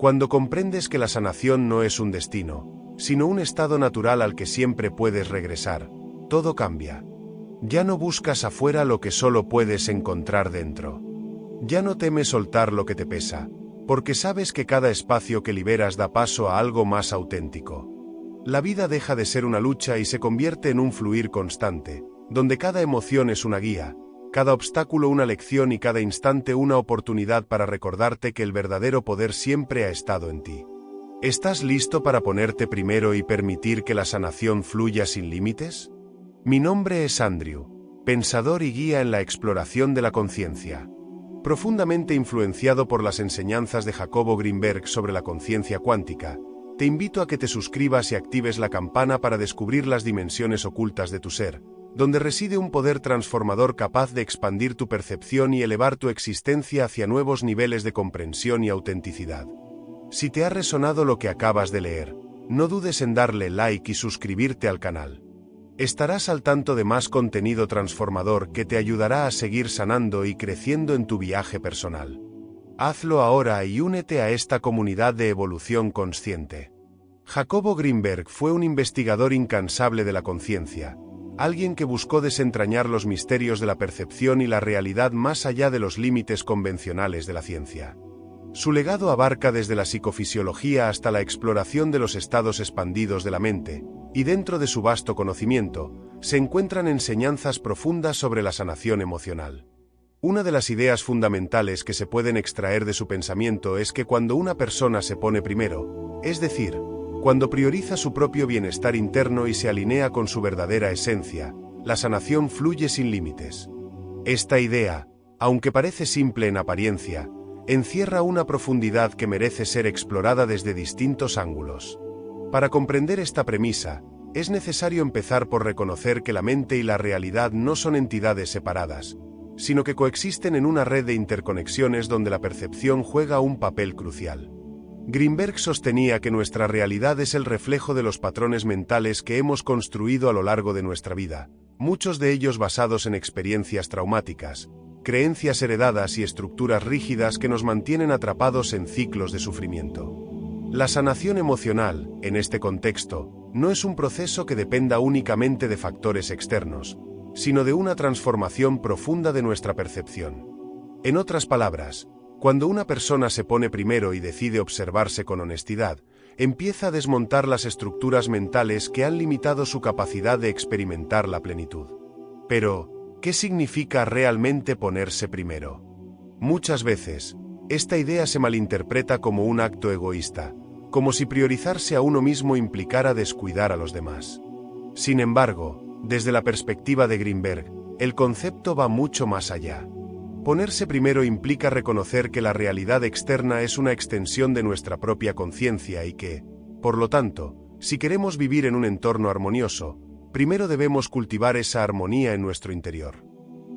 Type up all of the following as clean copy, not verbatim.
Cuando comprendes que la sanación no es un destino, sino un estado natural al que siempre puedes regresar, todo cambia. Ya no buscas afuera lo que solo puedes encontrar dentro. Ya no temes soltar lo que te pesa, porque sabes que cada espacio que liberas da paso a algo más auténtico. La vida deja de ser una lucha y se convierte en un fluir constante, donde cada emoción es una guía, cada obstáculo una lección y cada instante una oportunidad para recordarte que el verdadero poder siempre ha estado en ti. ¿Estás listo para ponerte primero y permitir que la sanación fluya sin límites? Mi nombre es Andrew, pensador y guía en la exploración de la conciencia. Profundamente influenciado por las enseñanzas de Jacobo Greenberg sobre la conciencia cuántica, te invito a que te suscribas y actives la campana para descubrir las dimensiones ocultas de tu ser, donde reside un poder transformador capaz de expandir tu percepción y elevar tu existencia hacia nuevos niveles de comprensión y autenticidad. Si te ha resonado lo que acabas de leer, no dudes en darle like y suscribirte al canal. Estarás al tanto de más contenido transformador que te ayudará a seguir sanando y creciendo en tu viaje personal. Hazlo ahora y únete a esta comunidad de evolución consciente. Jacobo Greenberg fue un investigador incansable de la conciencia, alguien que buscó desentrañar los misterios de la percepción y la realidad más allá de los límites convencionales de la ciencia. Su legado abarca desde la psicofisiología hasta la exploración de los estados expandidos de la mente, y dentro de su vasto conocimiento, se encuentran enseñanzas profundas sobre la sanación emocional. Una de las ideas fundamentales que se pueden extraer de su pensamiento es que cuando una persona se pone primero, es decir, cuando prioriza su propio bienestar interno y se alinea con su verdadera esencia, la sanación fluye sin límites. Esta idea, aunque parece simple en apariencia, encierra una profundidad que merece ser explorada desde distintos ángulos. Para comprender esta premisa, es necesario empezar por reconocer que la mente y la realidad no son entidades separadas, sino que coexisten en una red de interconexiones donde la percepción juega un papel crucial. Greenberg sostenía que nuestra realidad es el reflejo de los patrones mentales que hemos construido a lo largo de nuestra vida, muchos de ellos basados en experiencias traumáticas, creencias heredadas y estructuras rígidas que nos mantienen atrapados en ciclos de sufrimiento. La sanación emocional, en este contexto, no es un proceso que dependa únicamente de factores externos, sino de una transformación profunda de nuestra percepción. En otras palabras, cuando una persona se pone primero y decide observarse con honestidad, empieza a desmontar las estructuras mentales que han limitado su capacidad de experimentar la plenitud. Pero, ¿qué significa realmente ponerse primero? Muchas veces, esta idea se malinterpreta como un acto egoísta, como si priorizarse a uno mismo implicara descuidar a los demás. Sin embargo, desde la perspectiva de Greenberg, el concepto va mucho más allá. Ponerse primero implica reconocer que la realidad externa es una extensión de nuestra propia conciencia y que, por lo tanto, si queremos vivir en un entorno armonioso, primero debemos cultivar esa armonía en nuestro interior.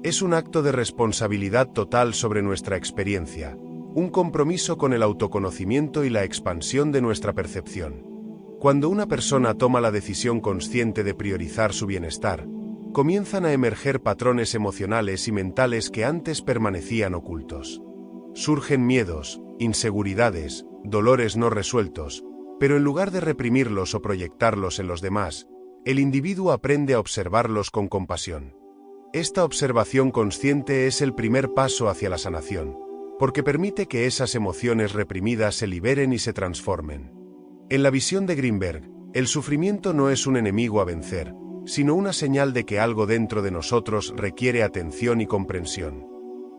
Es un acto de responsabilidad total sobre nuestra experiencia, un compromiso con el autoconocimiento y la expansión de nuestra percepción. Cuando una persona toma la decisión consciente de priorizar su bienestar, comienzan a emerger patrones emocionales y mentales que antes permanecían ocultos. Surgen miedos, inseguridades, dolores no resueltos, pero en lugar de reprimirlos o proyectarlos en los demás, el individuo aprende a observarlos con compasión. Esta observación consciente es el primer paso hacia la sanación, porque permite que esas emociones reprimidas se liberen y se transformen. En la visión de Greenberg, el sufrimiento no es un enemigo a vencer, sino una señal de que algo dentro de nosotros requiere atención y comprensión.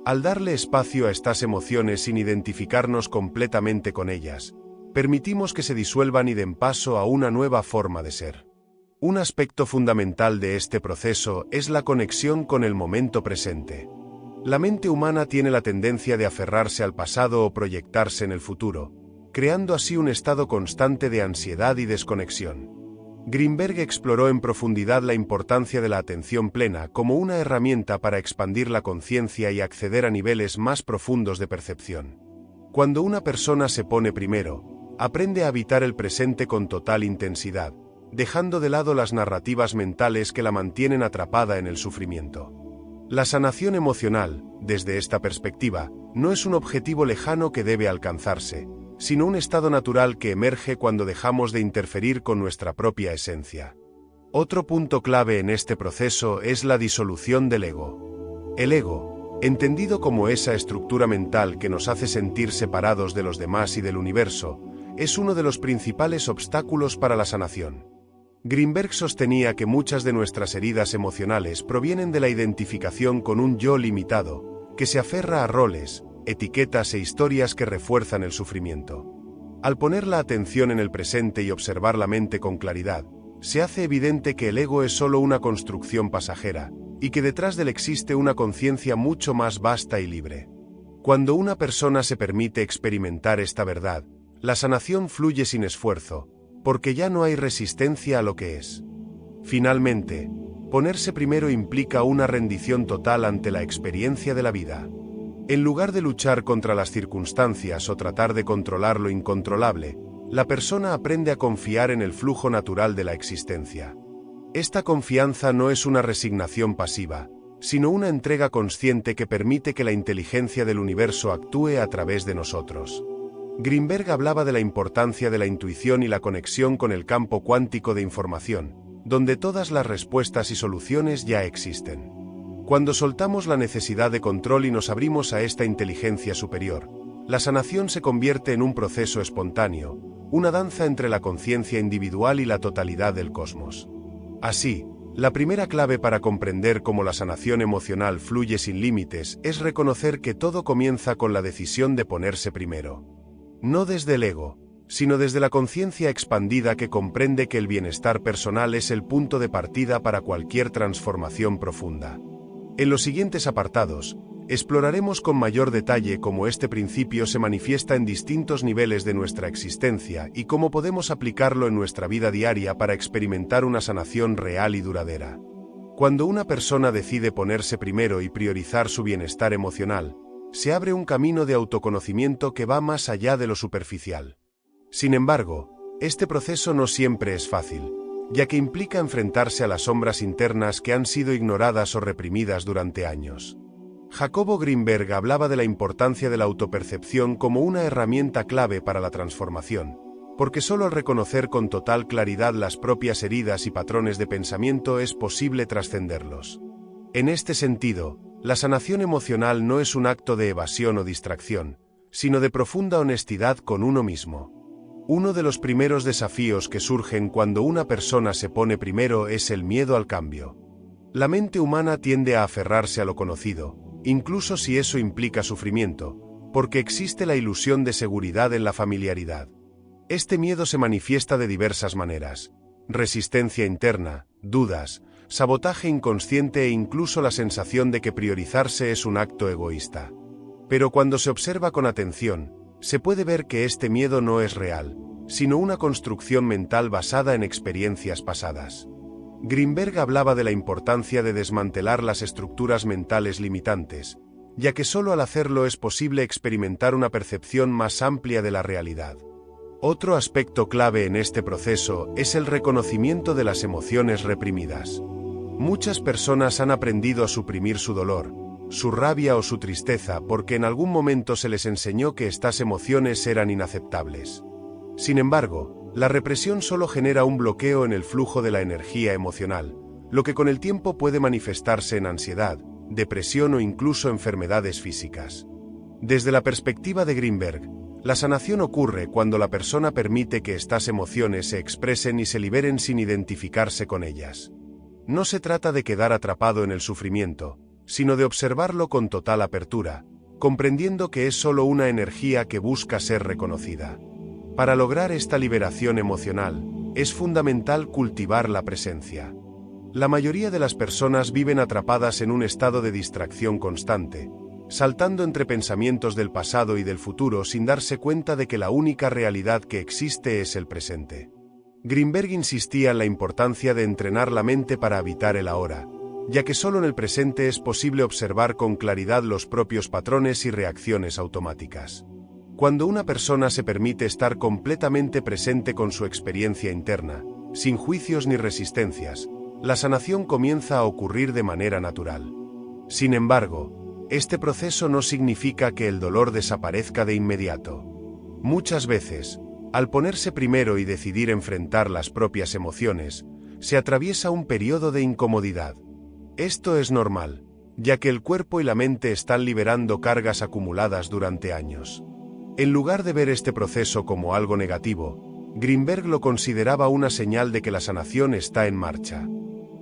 Al darle espacio a estas emociones sin identificarnos completamente con ellas, permitimos que se disuelvan y den paso a una nueva forma de ser. Un aspecto fundamental de este proceso es la conexión con el momento presente. La mente humana tiene la tendencia de aferrarse al pasado o proyectarse en el futuro, creando así un estado constante de ansiedad y desconexión. Greenberg exploró en profundidad la importancia de la atención plena como una herramienta para expandir la conciencia y acceder a niveles más profundos de percepción. Cuando una persona se pone primero, aprende a habitar el presente con total intensidad, dejando de lado las narrativas mentales que la mantienen atrapada en el sufrimiento. La sanación emocional, desde esta perspectiva, no es un objetivo lejano que debe alcanzarse, sino un estado natural que emerge cuando dejamos de interferir con nuestra propia esencia. Otro punto clave en este proceso es la disolución del ego. El ego, entendido como esa estructura mental que nos hace sentir separados de los demás y del universo, es uno de los principales obstáculos para la sanación. Greenberg sostenía que muchas de nuestras heridas emocionales provienen de la identificación con un yo limitado, que se aferra a roles, etiquetas e historias que refuerzan el sufrimiento. Al poner la atención en el presente y observar la mente con claridad, se hace evidente que el ego es solo una construcción pasajera, y que detrás de él existe una conciencia mucho más vasta y libre. Cuando una persona se permite experimentar esta verdad, la sanación fluye sin esfuerzo, porque ya no hay resistencia a lo que es. Finalmente, ponerse primero implica una rendición total ante la experiencia de la vida. En lugar de luchar contra las circunstancias o tratar de controlar lo incontrolable, la persona aprende a confiar en el flujo natural de la existencia. Esta confianza no es una resignación pasiva, sino una entrega consciente que permite que la inteligencia del universo actúe a través de nosotros. Greenberg hablaba de la importancia de la intuición y la conexión con el campo cuántico de información, donde todas las respuestas y soluciones ya existen. Cuando soltamos la necesidad de control y nos abrimos a esta inteligencia superior, la sanación se convierte en un proceso espontáneo, una danza entre la conciencia individual y la totalidad del cosmos. Así, la primera clave para comprender cómo la sanación emocional fluye sin límites es reconocer que todo comienza con la decisión de ponerse primero. No desde el ego, sino desde la conciencia expandida que comprende que el bienestar personal es el punto de partida para cualquier transformación profunda. En los siguientes apartados, exploraremos con mayor detalle cómo este principio se manifiesta en distintos niveles de nuestra existencia y cómo podemos aplicarlo en nuestra vida diaria para experimentar una sanación real y duradera. Cuando una persona decide ponerse primero y priorizar su bienestar emocional, se abre un camino de autoconocimiento que va más allá de lo superficial. Sin embargo, este proceso no siempre es fácil, ya que implica enfrentarse a las sombras internas que han sido ignoradas o reprimidas durante años. Jacobo Greenberg hablaba de la importancia de la autopercepción como una herramienta clave para la transformación, porque solo al reconocer con total claridad las propias heridas y patrones de pensamiento es posible trascenderlos. En este sentido, la sanación emocional no es un acto de evasión o distracción, sino de profunda honestidad con uno mismo. Uno de los primeros desafíos que surgen cuando una persona se pone primero es el miedo al cambio. La mente humana tiende a aferrarse a lo conocido, incluso si eso implica sufrimiento, porque existe la ilusión de seguridad en la familiaridad. Este miedo se manifiesta de diversas maneras: resistencia interna, dudas, sabotaje inconsciente e incluso la sensación de que priorizarse es un acto egoísta. Pero cuando se observa con atención, se puede ver que este miedo no es real, sino una construcción mental basada en experiencias pasadas. Greenberg hablaba de la importancia de desmantelar las estructuras mentales limitantes, ya que solo al hacerlo es posible experimentar una percepción más amplia de la realidad. Otro aspecto clave en este proceso es el reconocimiento de las emociones reprimidas. Muchas personas han aprendido a suprimir su dolor, su rabia o su tristeza porque en algún momento se les enseñó que estas emociones eran inaceptables. Sin embargo, la represión solo genera un bloqueo en el flujo de la energía emocional, lo que con el tiempo puede manifestarse en ansiedad, depresión o incluso enfermedades físicas. Desde la perspectiva de Greenberg, la sanación ocurre cuando la persona permite que estas emociones se expresen y se liberen sin identificarse con ellas. No se trata de quedar atrapado en el sufrimiento, sino de observarlo con total apertura, comprendiendo que es solo una energía que busca ser reconocida. Para lograr esta liberación emocional, es fundamental cultivar la presencia. La mayoría de las personas viven atrapadas en un estado de distracción constante, saltando entre pensamientos del pasado y del futuro sin darse cuenta de que la única realidad que existe es el presente. Greenberg insistía en la importancia de entrenar la mente para habitar el ahora, ya que solo en el presente es posible observar con claridad los propios patrones y reacciones automáticas. Cuando una persona se permite estar completamente presente con su experiencia interna, sin juicios ni resistencias, la sanación comienza a ocurrir de manera natural. Sin embargo, este proceso no significa que el dolor desaparezca de inmediato. Muchas veces, al ponerse primero y decidir enfrentar las propias emociones, se atraviesa un periodo de incomodidad. Esto es normal, ya que el cuerpo y la mente están liberando cargas acumuladas durante años. En lugar de ver este proceso como algo negativo, Greenberg lo consideraba una señal de que la sanación está en marcha.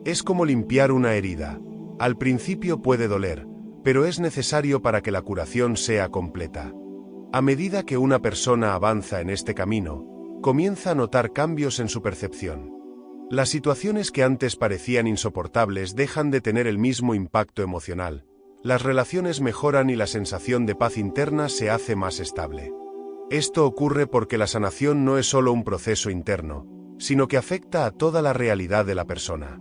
Es como limpiar una herida. Al principio puede doler, pero es necesario para que la curación sea completa. A medida que una persona avanza en este camino, comienza a notar cambios en su percepción. Las situaciones que antes parecían insoportables dejan de tener el mismo impacto emocional, las relaciones mejoran y la sensación de paz interna se hace más estable. Esto ocurre porque la sanación no es solo un proceso interno, sino que afecta a toda la realidad de la persona.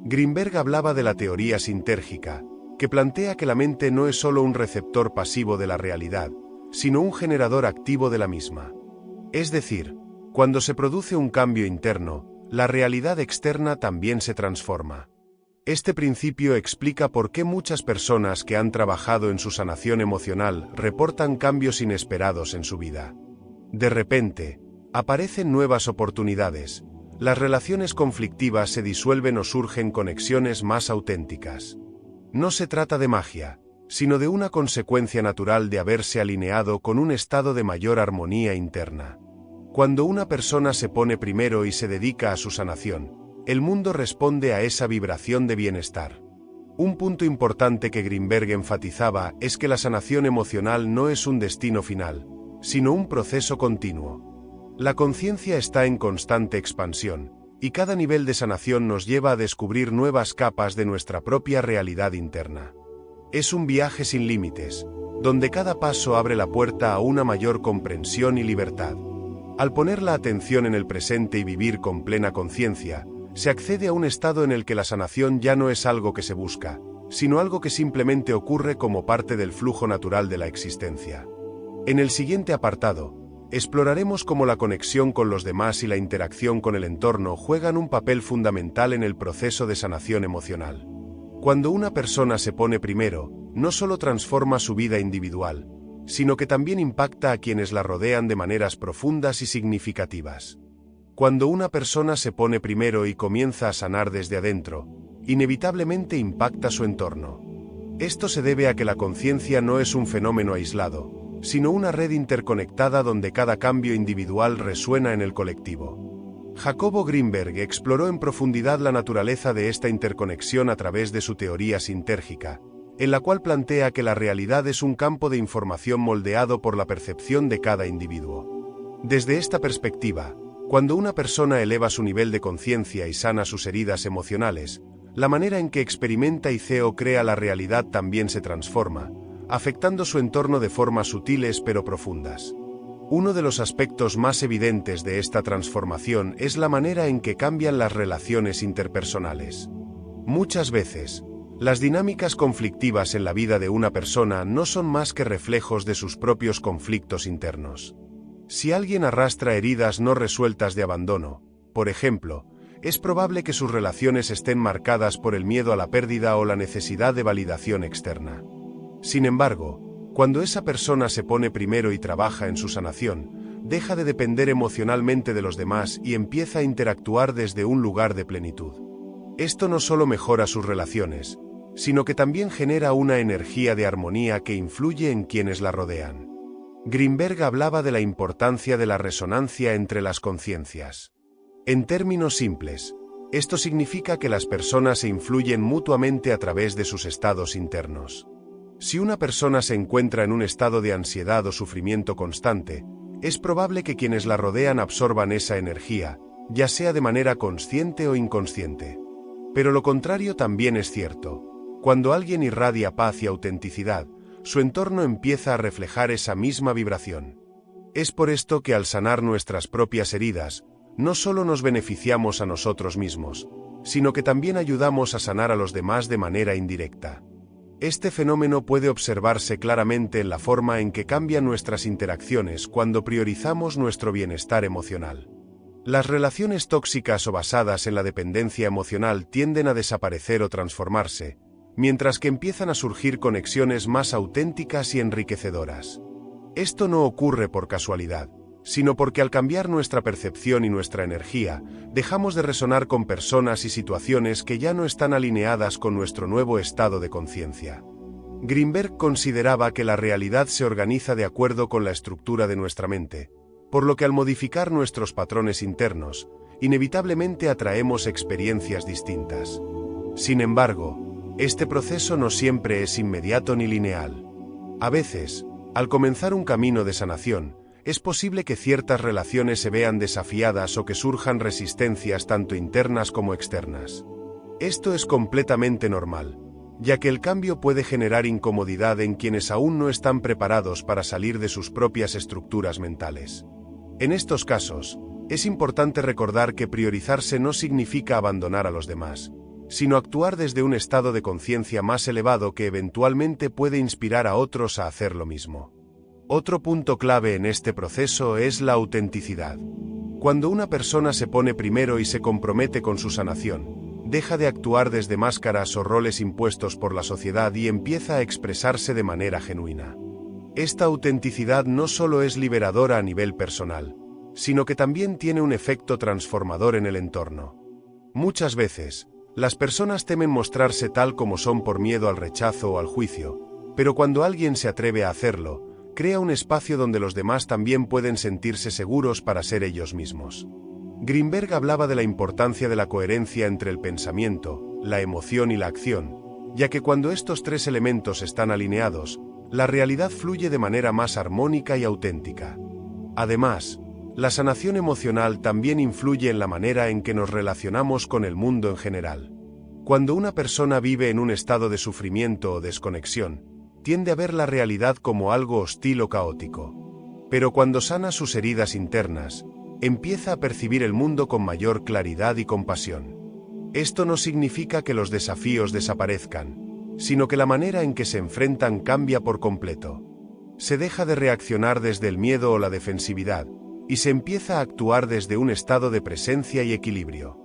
Greenberg hablaba de la teoría sintérgica, que plantea que la mente no es solo un receptor pasivo de la realidad, sino un generador activo de la misma. Es decir, cuando se produce un cambio interno, la realidad externa también se transforma. Este principio explica por qué muchas personas que han trabajado en su sanación emocional reportan cambios inesperados en su vida. De repente, aparecen nuevas oportunidades, las relaciones conflictivas se disuelven o surgen conexiones más auténticas. No se trata de magia, sino de una consecuencia natural de haberse alineado con un estado de mayor armonía interna. Cuando una persona se pone primero y se dedica a su sanación, el mundo responde a esa vibración de bienestar. Un punto importante que Greenberg enfatizaba es que la sanación emocional no es un destino final, sino un proceso continuo. La conciencia está en constante expansión, y cada nivel de sanación nos lleva a descubrir nuevas capas de nuestra propia realidad interna. Es un viaje sin límites, donde cada paso abre la puerta a una mayor comprensión y libertad. Al poner la atención en el presente y vivir con plena conciencia, se accede a un estado en el que la sanación ya no es algo que se busca, sino algo que simplemente ocurre como parte del flujo natural de la existencia. En el siguiente apartado, exploraremos cómo la conexión con los demás y la interacción con el entorno juegan un papel fundamental en el proceso de sanación emocional. Cuando una persona se pone primero, no solo transforma su vida individual, sino que también impacta a quienes la rodean de maneras profundas y significativas. Cuando una persona se pone primero y comienza a sanar desde adentro, inevitablemente impacta su entorno. Esto se debe a que la conciencia no es un fenómeno aislado, sino una red interconectada donde cada cambio individual resuena en el colectivo. Jacobo Greenberg exploró en profundidad la naturaleza de esta interconexión a través de su teoría sintérgica, en la cual plantea que la realidad es un campo de información moldeado por la percepción de cada individuo. Desde esta perspectiva, cuando una persona eleva su nivel de conciencia y sana sus heridas emocionales, la manera en que experimenta y crea la realidad también se transforma, afectando su entorno de formas sutiles pero profundas. Uno de los aspectos más evidentes de esta transformación es la manera en que cambian las relaciones interpersonales. Muchas veces, las dinámicas conflictivas en la vida de una persona no son más que reflejos de sus propios conflictos internos. Si alguien arrastra heridas no resueltas de abandono, por ejemplo, es probable que sus relaciones estén marcadas por el miedo a la pérdida o la necesidad de validación externa. Sin embargo, cuando esa persona se pone primero y trabaja en su sanación, deja de depender emocionalmente de los demás y empieza a interactuar desde un lugar de plenitud. Esto no solo mejora sus relaciones, sino que también genera una energía de armonía que influye en quienes la rodean. Greenberg hablaba de la importancia de la resonancia entre las conciencias. En términos simples, esto significa que las personas se influyen mutuamente a través de sus estados internos. Si una persona se encuentra en un estado de ansiedad o sufrimiento constante, es probable que quienes la rodean absorban esa energía, ya sea de manera consciente o inconsciente. Pero lo contrario también es cierto. Cuando alguien irradia paz y autenticidad, su entorno empieza a reflejar esa misma vibración. Es por esto que al sanar nuestras propias heridas, no solo nos beneficiamos a nosotros mismos, sino que también ayudamos a sanar a los demás de manera indirecta. Este fenómeno puede observarse claramente en la forma en que cambian nuestras interacciones cuando priorizamos nuestro bienestar emocional. Las relaciones tóxicas o basadas en la dependencia emocional tienden a desaparecer o transformarse, mientras que empiezan a surgir conexiones más auténticas y enriquecedoras. Esto no ocurre por casualidad, sino porque al cambiar nuestra percepción y nuestra energía, dejamos de resonar con personas y situaciones que ya no están alineadas con nuestro nuevo estado de conciencia. Grinberg consideraba que la realidad se organiza de acuerdo con la estructura de nuestra mente, por lo que al modificar nuestros patrones internos, inevitablemente atraemos experiencias distintas. Sin embargo, este proceso no siempre es inmediato ni lineal. A veces, al comenzar un camino de sanación, es posible que ciertas relaciones se vean desafiadas o que surjan resistencias tanto internas como externas. Esto es completamente normal, ya que el cambio puede generar incomodidad en quienes aún no están preparados para salir de sus propias estructuras mentales. En estos casos, es importante recordar que priorizarse no significa abandonar a los demás, sino actuar desde un estado de conciencia más elevado que eventualmente puede inspirar a otros a hacer lo mismo. Otro punto clave en este proceso es la autenticidad. Cuando una persona se pone primero y se compromete con su sanación, deja de actuar desde máscaras o roles impuestos por la sociedad y empieza a expresarse de manera genuina. Esta autenticidad no solo es liberadora a nivel personal, sino que también tiene un efecto transformador en el entorno. Muchas veces, las personas temen mostrarse tal como son por miedo al rechazo o al juicio, pero cuando alguien se atreve a hacerlo, crea un espacio donde los demás también pueden sentirse seguros para ser ellos mismos. Grinberg hablaba de la importancia de la coherencia entre el pensamiento, la emoción y la acción, ya que cuando estos tres elementos están alineados, la realidad fluye de manera más armónica y auténtica. Además, la sanación emocional también influye en la manera en que nos relacionamos con el mundo en general. Cuando una persona vive en un estado de sufrimiento o desconexión, tiende a ver la realidad como algo hostil o caótico. Pero cuando sana sus heridas internas, empieza a percibir el mundo con mayor claridad y compasión. Esto no significa que los desafíos desaparezcan, sino que la manera en que se enfrentan cambia por completo. Se deja de reaccionar desde el miedo o la defensividad, y se empieza a actuar desde un estado de presencia y equilibrio.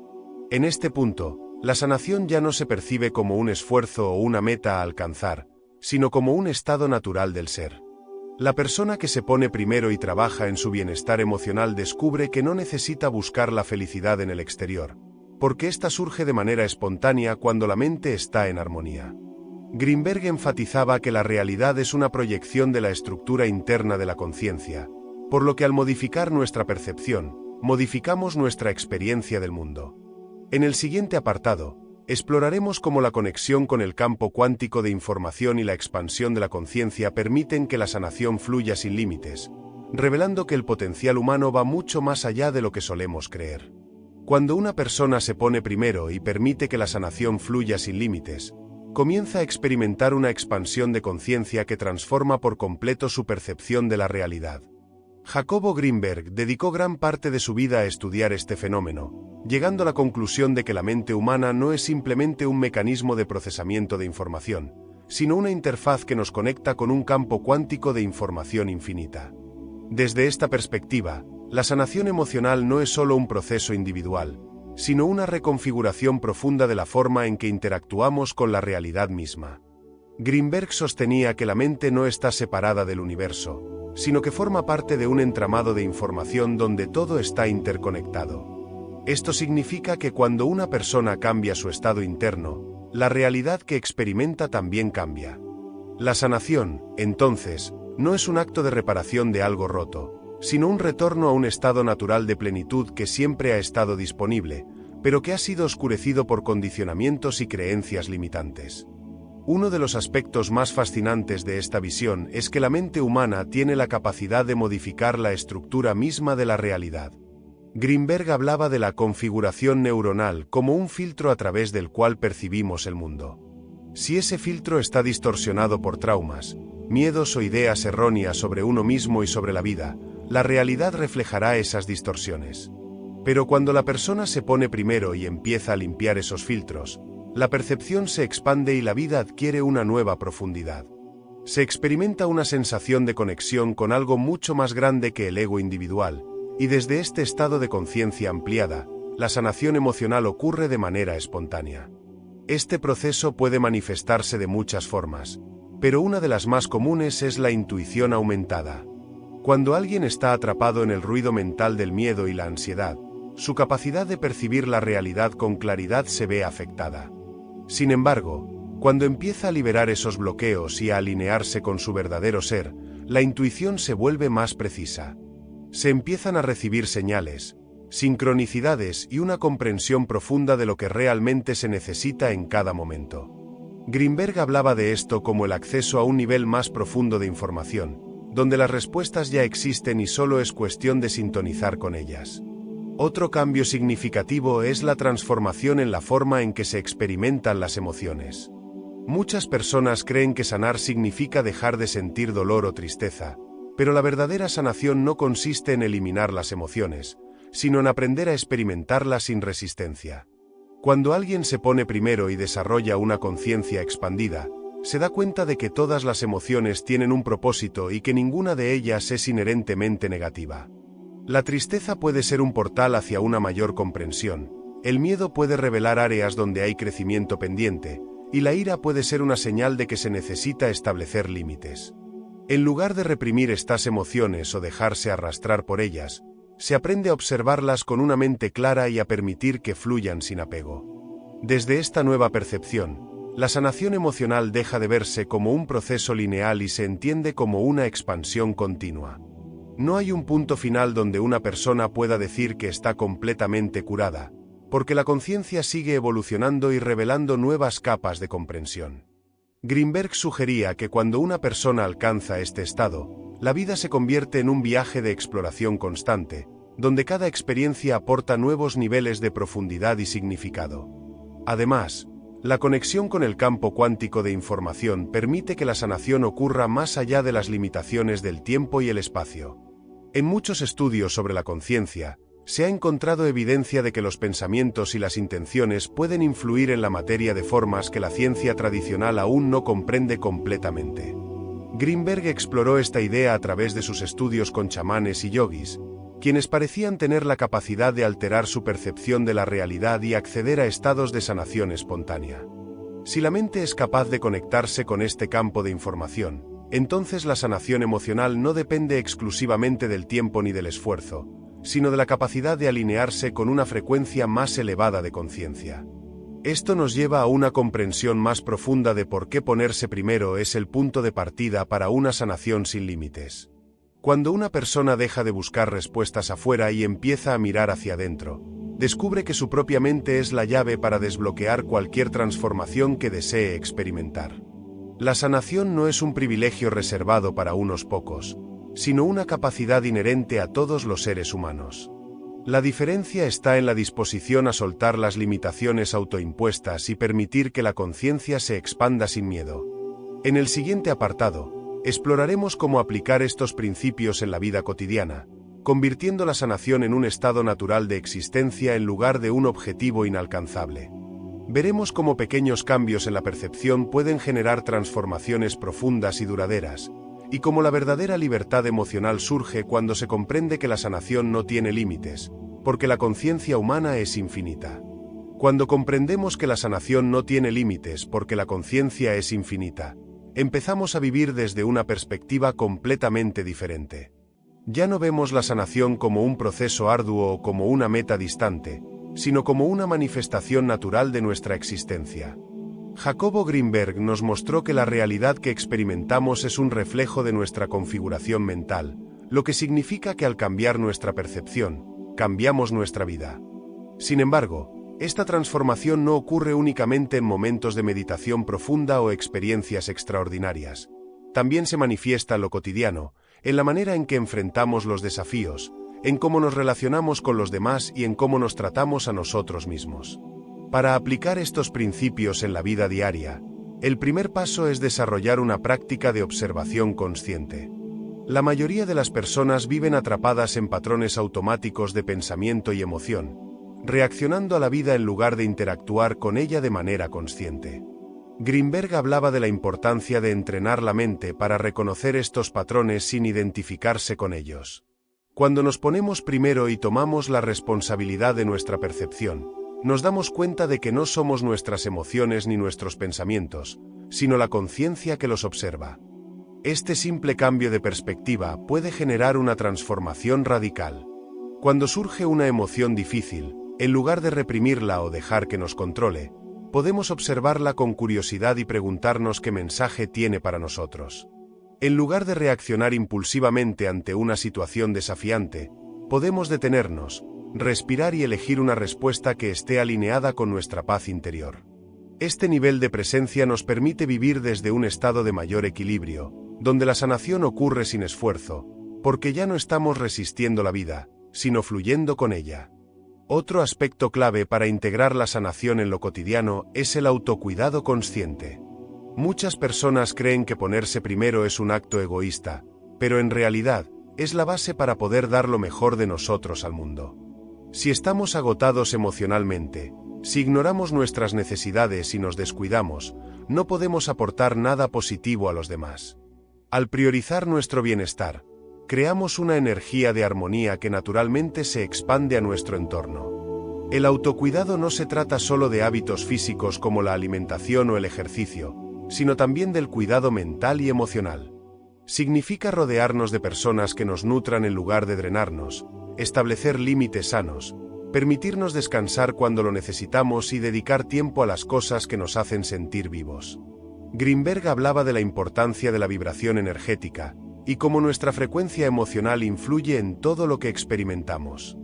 En este punto, la sanación ya no se percibe como un esfuerzo o una meta a alcanzar, sino como un estado natural del ser. La persona que se pone primero y trabaja en su bienestar emocional descubre que no necesita buscar la felicidad en el exterior, porque ésta surge de manera espontánea cuando la mente está en armonía. Grinberg enfatizaba que la realidad es una proyección de la estructura interna de la conciencia, por lo que al modificar nuestra percepción, modificamos nuestra experiencia del mundo. En el siguiente apartado, exploraremos cómo la conexión con el campo cuántico de información y la expansión de la conciencia permiten que la sanación fluya sin límites, revelando que el potencial humano va mucho más allá de lo que solemos creer. Cuando una persona se pone primero y permite que la sanación fluya sin límites, comienza a experimentar una expansión de conciencia que transforma por completo su percepción de la realidad. Jacobo Grinberg dedicó gran parte de su vida a estudiar este fenómeno, llegando a la conclusión de que la mente humana no es simplemente un mecanismo de procesamiento de información, sino una interfaz que nos conecta con un campo cuántico de información infinita. Desde esta perspectiva, la sanación emocional no es solo un proceso individual, sino una reconfiguración profunda de la forma en que interactuamos con la realidad misma. Grinberg sostenía que la mente no está separada del universo, sino que forma parte de un entramado de información donde todo está interconectado. Esto significa que cuando una persona cambia su estado interno, la realidad que experimenta también cambia. La sanación, entonces, no es un acto de reparación de algo roto, sino un retorno a un estado natural de plenitud que siempre ha estado disponible, pero que ha sido oscurecido por condicionamientos y creencias limitantes. Uno de los aspectos más fascinantes de esta visión es que la mente humana tiene la capacidad de modificar la estructura misma de la realidad. Grinberg hablaba de la configuración neuronal como un filtro a través del cual percibimos el mundo. Si ese filtro está distorsionado por traumas, miedos o ideas erróneas sobre uno mismo y sobre la vida, la realidad reflejará esas distorsiones. Pero cuando la persona se pone primero y empieza a limpiar esos filtros, la percepción se expande y la vida adquiere una nueva profundidad. Se experimenta una sensación de conexión con algo mucho más grande que el ego individual, y desde este estado de conciencia ampliada, la sanación emocional ocurre de manera espontánea. Este proceso puede manifestarse de muchas formas, pero una de las más comunes es la intuición aumentada. Cuando alguien está atrapado en el ruido mental del miedo y la ansiedad, su capacidad de percibir la realidad con claridad se ve afectada. Sin embargo, cuando empieza a liberar esos bloqueos y a alinearse con su verdadero ser, la intuición se vuelve más precisa. Se empiezan a recibir señales, sincronicidades y una comprensión profunda de lo que realmente se necesita en cada momento. Grinberg hablaba de esto como el acceso a un nivel más profundo de información, donde las respuestas ya existen y solo es cuestión de sintonizar con ellas. Otro cambio significativo es la transformación en la forma en que se experimentan las emociones. Muchas personas creen que sanar significa dejar de sentir dolor o tristeza, pero la verdadera sanación no consiste en eliminar las emociones, sino en aprender a experimentarlas sin resistencia. Cuando alguien se pone primero y desarrolla una conciencia expandida, se da cuenta de que todas las emociones tienen un propósito y que ninguna de ellas es inherentemente negativa. La tristeza puede ser un portal hacia una mayor comprensión, el miedo puede revelar áreas donde hay crecimiento pendiente, y la ira puede ser una señal de que se necesita establecer límites. En lugar de reprimir estas emociones o dejarse arrastrar por ellas, se aprende a observarlas con una mente clara y a permitir que fluyan sin apego. Desde esta nueva percepción, la sanación emocional deja de verse como un proceso lineal y se entiende como una expansión continua. No hay un punto final donde una persona pueda decir que está completamente curada, porque la conciencia sigue evolucionando y revelando nuevas capas de comprensión. Grinberg sugería que cuando una persona alcanza este estado, la vida se convierte en un viaje de exploración constante, donde cada experiencia aporta nuevos niveles de profundidad y significado. Además, la conexión con el campo cuántico de información permite que la sanación ocurra más allá de las limitaciones del tiempo y el espacio. En muchos estudios sobre la conciencia, se ha encontrado evidencia de que los pensamientos y las intenciones pueden influir en la materia de formas que la ciencia tradicional aún no comprende completamente. Grinberg exploró esta idea a través de sus estudios con chamanes y yogis, quienes parecían tener la capacidad de alterar su percepción de la realidad y acceder a estados de sanación espontánea. Si la mente es capaz de conectarse con este campo de información, entonces la sanación emocional no depende exclusivamente del tiempo ni del esfuerzo, sino de la capacidad de alinearse con una frecuencia más elevada de conciencia. Esto nos lleva a una comprensión más profunda de por qué ponerse primero es el punto de partida para una sanación sin límites. Cuando una persona deja de buscar respuestas afuera y empieza a mirar hacia adentro, descubre que su propia mente es la llave para desbloquear cualquier transformación que desee experimentar. La sanación no es un privilegio reservado para unos pocos, sino una capacidad inherente a todos los seres humanos. La diferencia está en la disposición a soltar las limitaciones autoimpuestas y permitir que la conciencia se expanda sin miedo. En el siguiente apartado, exploraremos cómo aplicar estos principios en la vida cotidiana, convirtiendo la sanación en un estado natural de existencia en lugar de un objetivo inalcanzable. Veremos cómo pequeños cambios en la percepción pueden generar transformaciones profundas y duraderas, y cómo la verdadera libertad emocional surge cuando se comprende que la sanación no tiene límites, porque la conciencia humana es infinita. Cuando comprendemos que la sanación no tiene límites porque la conciencia es infinita, empezamos a vivir desde una perspectiva completamente diferente. Ya no vemos la sanación como un proceso arduo o como una meta distante, sino como una manifestación natural de nuestra existencia. Jacobo Grinberg nos mostró que la realidad que experimentamos es un reflejo de nuestra configuración mental, lo que significa que al cambiar nuestra percepción, cambiamos nuestra vida. Sin embargo, esta transformación no ocurre únicamente en momentos de meditación profunda o experiencias extraordinarias. También se manifiesta en lo cotidiano, en la manera en que enfrentamos los desafíos, en cómo nos relacionamos con los demás y en cómo nos tratamos a nosotros mismos. Para aplicar estos principios en la vida diaria, el primer paso es desarrollar una práctica de observación consciente. La mayoría de las personas viven atrapadas en patrones automáticos de pensamiento y emoción, reaccionando a la vida en lugar de interactuar con ella de manera consciente. Grinberg hablaba de la importancia de entrenar la mente para reconocer estos patrones sin identificarse con ellos. Cuando nos ponemos primero y tomamos la responsabilidad de nuestra percepción, nos damos cuenta de que no somos nuestras emociones ni nuestros pensamientos, sino la conciencia que los observa. Este simple cambio de perspectiva puede generar una transformación radical. Cuando surge una emoción difícil, en lugar de reprimirla o dejar que nos controle, podemos observarla con curiosidad y preguntarnos qué mensaje tiene para nosotros. En lugar de reaccionar impulsivamente ante una situación desafiante, podemos detenernos, respirar y elegir una respuesta que esté alineada con nuestra paz interior. Este nivel de presencia nos permite vivir desde un estado de mayor equilibrio, donde la sanación ocurre sin esfuerzo, porque ya no estamos resistiendo la vida, sino fluyendo con ella. Otro aspecto clave para integrar la sanación en lo cotidiano es el autocuidado consciente. Muchas personas creen que ponerse primero es un acto egoísta, pero en realidad es la base para poder dar lo mejor de nosotros al mundo. Si estamos agotados emocionalmente, si ignoramos nuestras necesidades y nos descuidamos, no podemos aportar nada positivo a los demás. Al priorizar nuestro bienestar, creamos una energía de armonía que naturalmente se expande a nuestro entorno. El autocuidado no se trata solo de hábitos físicos como la alimentación o el ejercicio, sino también del cuidado mental y emocional. Significa rodearnos de personas que nos nutran en lugar de drenarnos, establecer límites sanos, permitirnos descansar cuando lo necesitamos y dedicar tiempo a las cosas que nos hacen sentir vivos. Greenberg hablaba de la importancia de la vibración energética, y cómo nuestra frecuencia emocional influye en todo lo que experimentamos.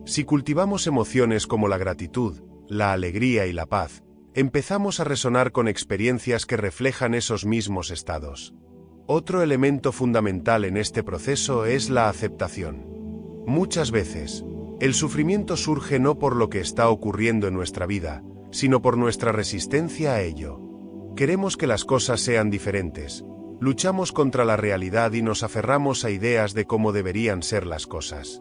Si cultivamos emociones como la gratitud, la alegría y la paz, empezamos a resonar con experiencias que reflejan esos mismos estados. Otro elemento fundamental en este proceso es la aceptación. Muchas veces, el sufrimiento surge no por lo que está ocurriendo en nuestra vida, sino por nuestra resistencia a ello. Queremos que las cosas sean diferentes, luchamos contra la realidad y nos aferramos a ideas de cómo deberían ser las cosas.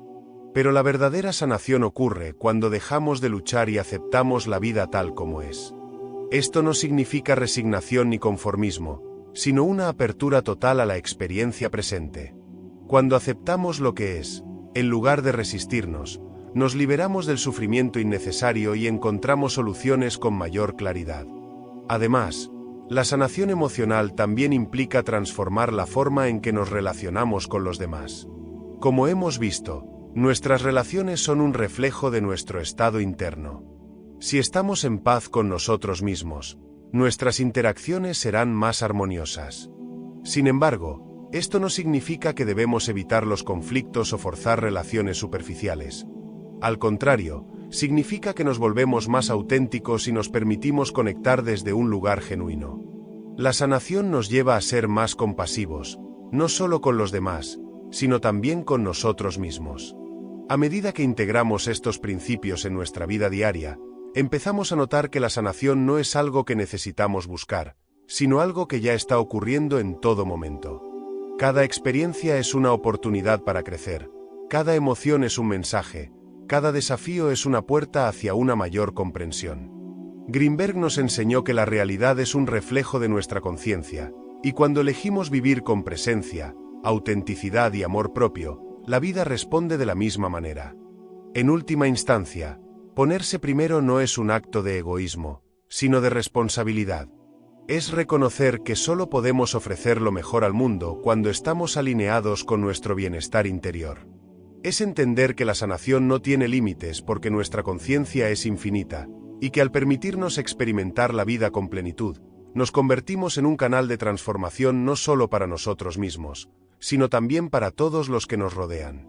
Pero la verdadera sanación ocurre cuando dejamos de luchar y aceptamos la vida tal como es. Esto no significa resignación ni conformismo, sino una apertura total a la experiencia presente. Cuando aceptamos lo que es, en lugar de resistirnos, nos liberamos del sufrimiento innecesario y encontramos soluciones con mayor claridad. Además, la sanación emocional también implica transformar la forma en que nos relacionamos con los demás. Como hemos visto, nuestras relaciones son un reflejo de nuestro estado interno. Si estamos en paz con nosotros mismos, nuestras interacciones serán más armoniosas. Sin embargo, esto no significa que debemos evitar los conflictos o forzar relaciones superficiales. Al contrario, significa que nos volvemos más auténticos y nos permitimos conectar desde un lugar genuino. La sanación nos lleva a ser más compasivos, no solo con los demás, sino también con nosotros mismos. A medida que integramos estos principios en nuestra vida diaria, empezamos a notar que la sanación no es algo que necesitamos buscar, sino algo que ya está ocurriendo en todo momento. Cada experiencia es una oportunidad para crecer, cada emoción es un mensaje, cada desafío es una puerta hacia una mayor comprensión. Greenberg nos enseñó que la realidad es un reflejo de nuestra conciencia, y cuando elegimos vivir con presencia, autenticidad y amor propio, la vida responde de la misma manera. En última instancia, ponerse primero no es un acto de egoísmo, sino de responsabilidad. Es reconocer que solo podemos ofrecer lo mejor al mundo cuando estamos alineados con nuestro bienestar interior. Es entender que la sanación no tiene límites porque nuestra conciencia es infinita, y que al permitirnos experimentar la vida con plenitud, nos convertimos en un canal de transformación no solo para nosotros mismos, sino también para todos los que nos rodean.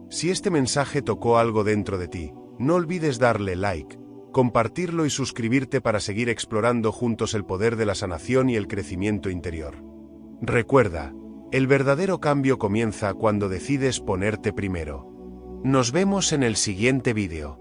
Si este mensaje tocó algo dentro de ti, no olvides darle like, compartirlo y suscribirte para seguir explorando juntos el poder de la sanación y el crecimiento interior. Recuerda, el verdadero cambio comienza cuando decides ponerte primero. Nos vemos en el siguiente vídeo.